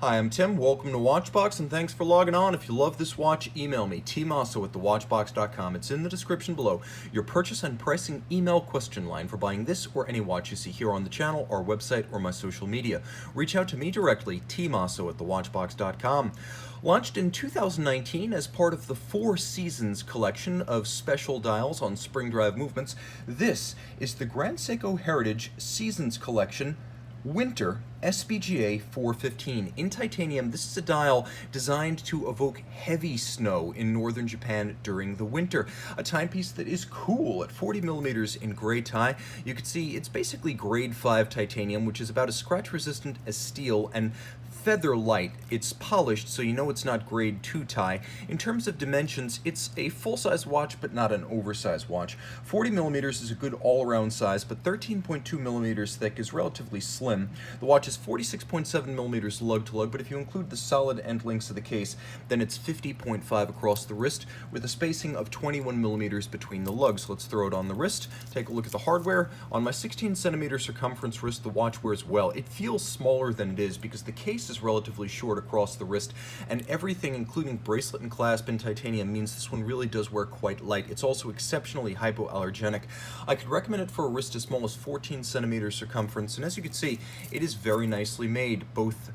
Hi, I'm Tim. Welcome to Watchbox, and thanks for logging on. If you love this watch, email me, tmosso at thewatchbox.com. It's in the description below. Your purchase and pricing email question line for buying this or any watch you see here on the channel, our website, or my social media. Reach out to me directly, tmosso at thewatchbox.com. Launched in 2019 as part of the Four Seasons collection of special dials on spring drive movements, this is the Grand Seiko Heritage Seasons Collection Winter SBGA415. In titanium, this is a dial designed to evoke heavy snow in northern Japan during the winter. A timepiece that is cool at 40 millimeters in gray tie. You can see it's basically grade 5 titanium, which is about as scratch resistant as steel and feather light. It's polished, so you know it's not grade 2 tie. In terms of dimensions, it's a full-size watch, but not an oversized watch. 40 millimeters is a good all-around size, but 13.2 millimeters thick is relatively slim. The watch is 46.7 millimeters lug-to-lug, but if you include the solid end links of the case, then it's 50.5 across the wrist, with a spacing of 21 millimeters between the lugs. Let's throw it on the wrist. Take a look at the hardware. On my 16 centimeter circumference wrist, the watch wears well. It feels smaller than it is because the case is relatively short across the wrist, and everything including bracelet and clasp in titanium means this one really does wear quite light. It's also exceptionally hypoallergenic. I could recommend it for a wrist as small as 14 centimeters circumference, and as you can see, it is very nicely made. Both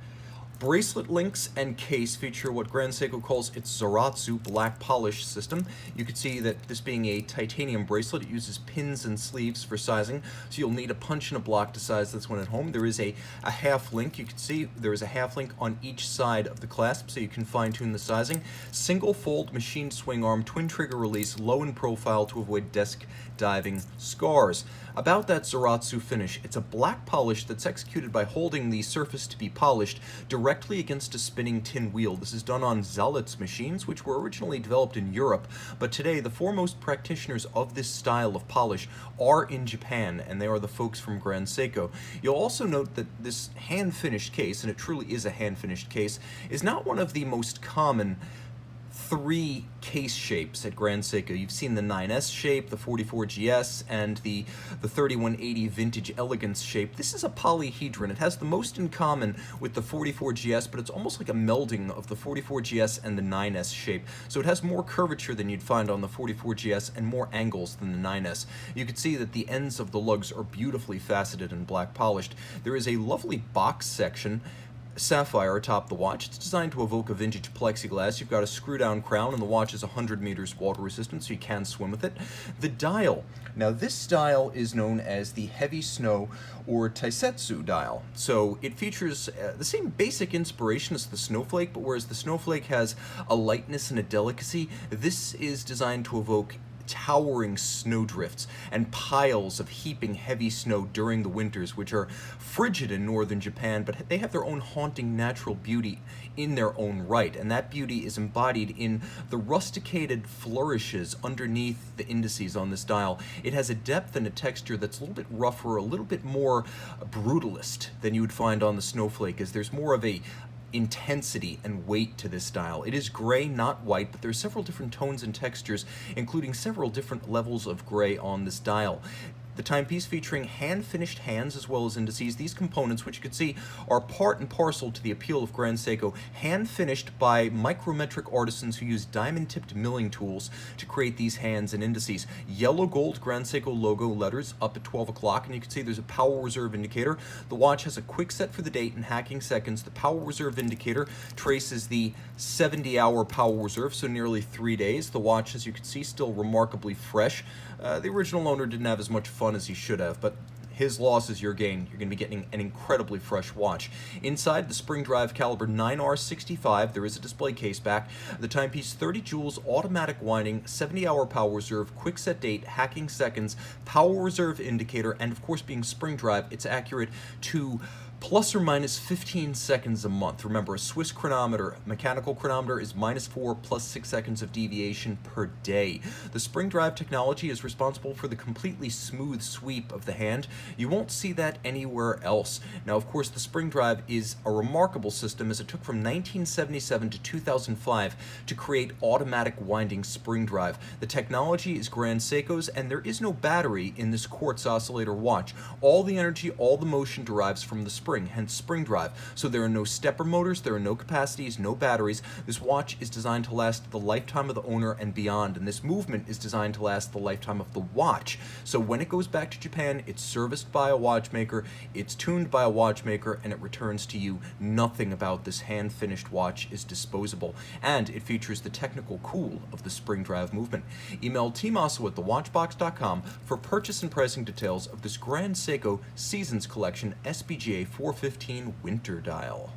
bracelet links and case feature what Grand Seiko calls its Zaratsu black polish system. You can see that this being a titanium bracelet, it uses pins and sleeves for sizing, so you'll need a punch and a block to size this one at home. There is a half link. You can see there is a half link on each side of the clasp, so you can fine-tune the sizing. Single fold machined swing arm, twin trigger release, low in profile to avoid desk diving scars. About that Zaratsu finish, it's a black polish that's executed by holding the surface to be polished directly against a spinning tin wheel. This is done on Zalitz machines, which were originally developed in Europe, but today the foremost practitioners of this style of polish are in Japan, and they are the folks from Grand Seiko. You'll also note that this hand-finished case, and it truly is a hand-finished case, is not one of the most common three case shapes at Grand Seiko. You've seen the 9S shape, the 44GS, and the 3180 Vintage Elegance shape. This is a polyhedron. It has the most in common with the 44GS, but it's almost like a melding of the 44GS and the 9S shape. So it has more curvature than you'd find on the 44GS and more angles than the 9S. You can see that the ends of the lugs are beautifully faceted and black polished. There is a lovely box section, sapphire atop the watch. It's designed to evoke a vintage plexiglass. You've got a screw-down crown, and the watch is 100 meters water resistant, so you can swim with it. The dial. Now, this dial is known as the Heavy Snow or Taisetsu dial. So it features the same basic inspiration as the Snowflake, but whereas the Snowflake has a lightness and a delicacy, this is designed to evoke towering snowdrifts and piles of heaping heavy snow during the winters, which are frigid in northern Japan, but they have their own haunting natural beauty in their own right, and that beauty is embodied in the rusticated flourishes underneath the indices on this dial. It has a depth and a texture that's a little bit rougher, a little bit more brutalist than you would find on the Snowflake, as there's more of a intensity and weight to this dial. It is gray, not white, but there's several different tones and textures, including several different levels of gray on this dial. The timepiece featuring hand-finished hands as well as indices. These components, which you can see, are part and parcel to the appeal of Grand Seiko, hand-finished by micrometric artisans who use diamond-tipped milling tools to create these hands and indices. Yellow gold Grand Seiko logo letters up at 12 o'clock, and you can see there's a power reserve indicator. The watch has a quick set for the date and hacking seconds. The power reserve indicator traces the 70-hour power reserve, so nearly 3 days. The watch, as you can see, still remarkably fresh. The original owner didn't have as much fun as he should have, but his loss is your gain. You're going to be getting an incredibly fresh watch. Inside, the spring drive caliber 9R65, there is a display case back. The timepiece, 30 joules, automatic winding, 70-hour power reserve, quick set date, hacking seconds, power reserve indicator, and of course, being spring drive, it's accurate to plus or minus 15 seconds a month. Remember, a Swiss chronometer, mechanical chronometer, is -4 plus 6 seconds of deviation per day. The spring drive technology is responsible for the completely smooth sweep of the hand. You won't see that anywhere else. Now, of course, the spring drive is a remarkable system, as it took from 1977 to 2005 to create automatic winding spring drive. The technology is Grand Seiko's, and there is no battery in this quartz oscillator watch. All the energy, all the motion derives from the spring spring, hence spring drive. So there are no stepper motors, there are no capacities, no batteries. This watch is designed to last the lifetime of the owner and beyond, and this movement is designed to last the lifetime of the watch. So when it goes back to Japan, it's serviced by a watchmaker, it's tuned by a watchmaker, and it returns to you. Nothing about this hand-finished watch is disposable, and it features the technical cool of the spring drive movement. Email tmosso@thewatchbox.com for purchase and pricing details of this Grand Seiko Seasons Collection SBGA415 Winter Dial.